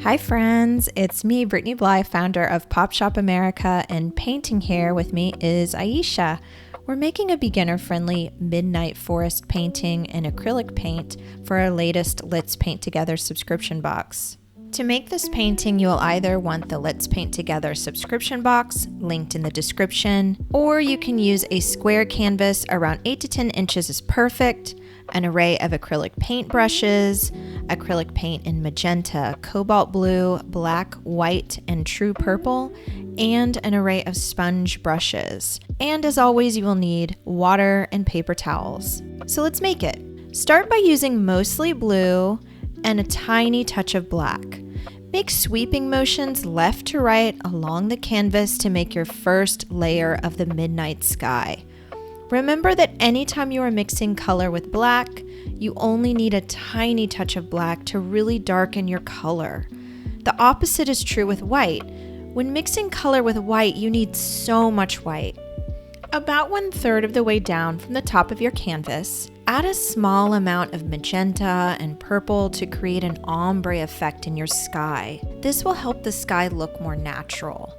Hi friends, it's me, Brittany Bly, founder of Pop Shop America, and painting here with me is Aisha. We're making a beginner-friendly midnight forest painting in acrylic paint for our latest Let's Paint Together subscription box. To make this painting, you'll either want the Let's Paint Together subscription box, linked in the description, or you can use a square canvas around 8 to 10 inches is perfect, an array of acrylic paint brushes, acrylic paint in magenta, cobalt blue, black, white, and true purple, and an array of sponge brushes. And as always, you will need water and paper towels. So let's make it. Start by using mostly blue and a tiny touch of black. Make sweeping motions left to right along the canvas to make your first layer of the midnight sky. Remember that anytime you are mixing color with black, you only need a tiny touch of black to really darken your color. The opposite is true with white. When mixing color with white, you need so much white. About 1/3 of the way down from the top of your canvas, add a small amount of magenta and purple to create an ombre effect in your sky. This will help the sky look more natural.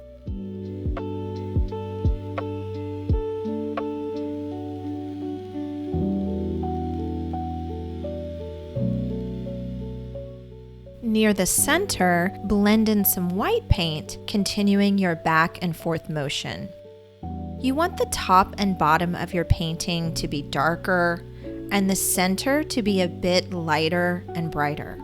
Near the center, blend in some white paint, continuing your back and forth motion. You want the top and bottom of your painting to be darker and the center to be a bit lighter and brighter.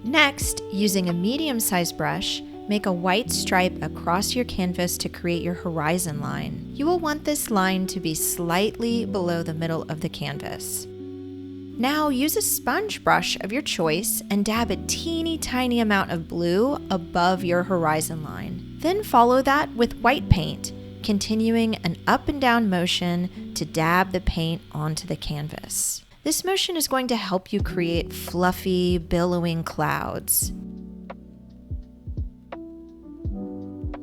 Next, using a medium-sized brush, make a white stripe across your canvas to create your horizon line. You will want this line to be slightly below the middle of the canvas. Now use a sponge brush of your choice and dab a teeny tiny amount of blue above your horizon line. Then follow that with white paint, continuing an up and down motion to dab the paint onto the canvas. This motion is going to help you create fluffy, billowing clouds.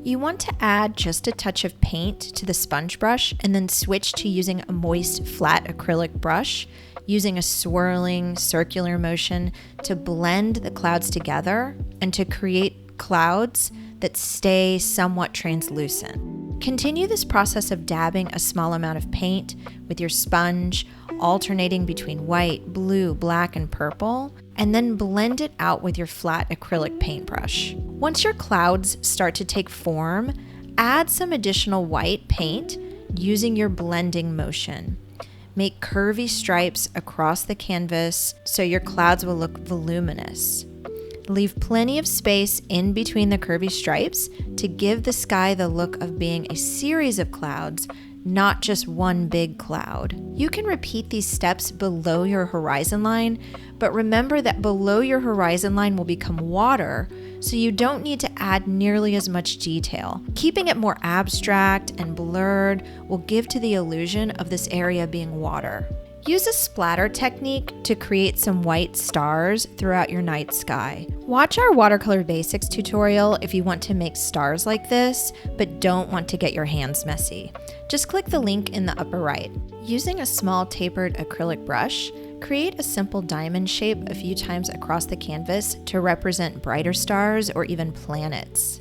You want to add just a touch of paint to the sponge brush and then switch to using a moist, flat acrylic brush, using a swirling, circular motion to blend the clouds together and to create clouds that stay somewhat translucent. Continue this process of dabbing a small amount of paint with your sponge, alternating between white, blue, black, and purple, and then blend it out with your flat acrylic paintbrush. Once your clouds start to take form, add some additional white paint using your blending motion. Make curvy stripes across the canvas so your clouds will look voluminous. Leave plenty of space in between the curvy stripes to give the sky the look of being a series of clouds, not just one big cloud. You can repeat these steps below your horizon line, but remember that below your horizon line will become water, so you don't need to add nearly as much detail. Keeping it more abstract and blurred will give to the illusion of this area being water. Use a splatter technique to create some white stars throughout your night sky. Watch our watercolor basics tutorial if you want to make stars like this, but don't want to get your hands messy. Just click the link in the upper right. Using a small tapered acrylic brush, create a simple diamond shape a few times across the canvas to represent brighter stars or even planets.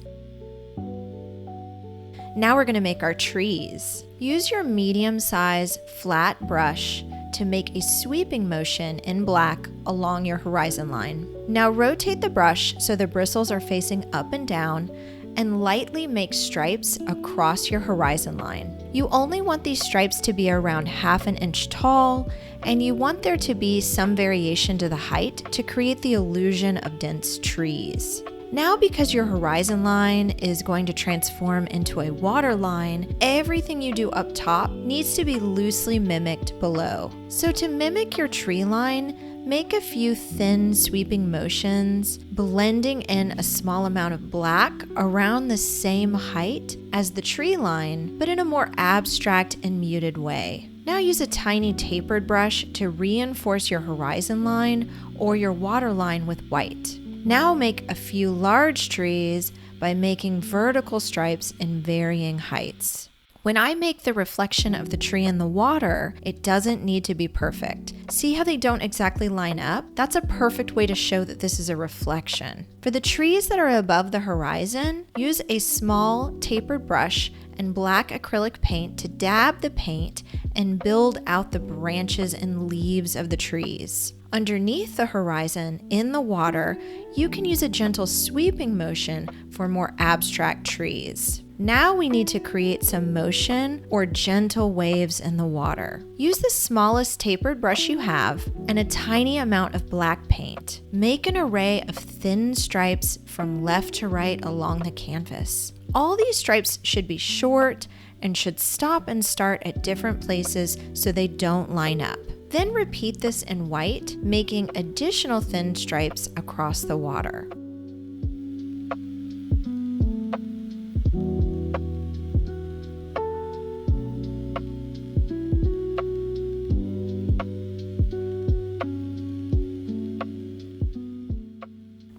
Now we're going to make our trees. Use your medium-sized flat brush to make a sweeping motion in black along your horizon line. Now rotate the brush so the bristles are facing up and down and lightly make stripes across your horizon line. You only want these stripes to be around 1/2 inch tall, and you want there to be some variation to the height to create the illusion of dense trees. Now, because your horizon line is going to transform into a water line, everything you do up top needs to be loosely mimicked below. So to mimic your tree line, Make a few thin sweeping motions, blending in a small amount of black around the same height as the tree line, but in a more abstract and muted way. Now use a tiny tapered brush to reinforce your horizon line or your water line with white. Now make a few large trees by making vertical stripes in varying heights. When I make the reflection of the tree in the water, it doesn't need to be perfect. See how they don't exactly line up? That's a perfect way to show that this is a reflection. For the trees that are above the horizon, use a small tapered brush and black acrylic paint to dab the paint and build out the branches and leaves of the trees. Underneath the horizon, in the water, you can use a gentle sweeping motion for more abstract trees. Now we need to create some motion or gentle waves in the water. Use the smallest tapered brush you have and a tiny amount of black paint. Make an array of thin stripes from left to right along the canvas. All these stripes should be short and should stop and start at different places so they don't line up. Then repeat this in white, making additional thin stripes across the water.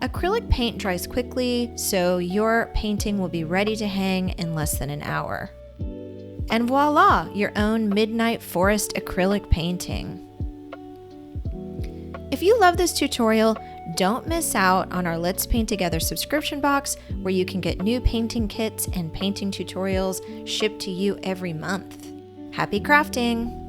Acrylic paint dries quickly, so your painting will be ready to hang in less than an hour. And voila, your own midnight forest acrylic painting. If you love this tutorial, don't miss out on our Let's Paint Together subscription box, where you can get new painting kits and painting tutorials shipped to you every month. Happy crafting!